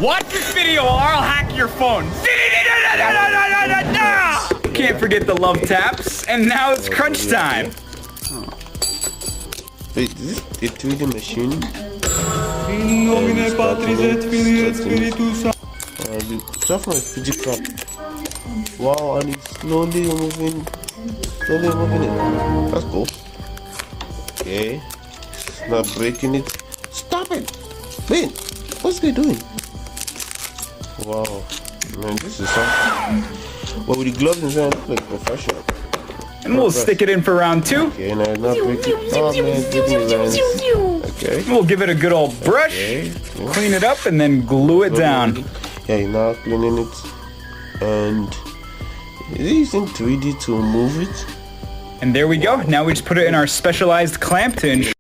Watch this video or I'll hack your phone. Can't forget the love taps. And now it's crunch time. Wait, is this a 3D machine? Start from a physical. Wow, and it's slowly moving it. That's cool. Okay, it's not breaking it. Stop it! Wait, what's it doing? Wow, man, this is something. Well, with the gloves inside, it looks like professional. And we'll stick it in for round 2. Okay, now it's not breaking. Oh man, okay. We'll give it a good old brush, clean it up, and then glue it down. Yeah, now cleaning it, and is it using 3D to move it? And there we go. Now we just put it in our specialized clamp to ensure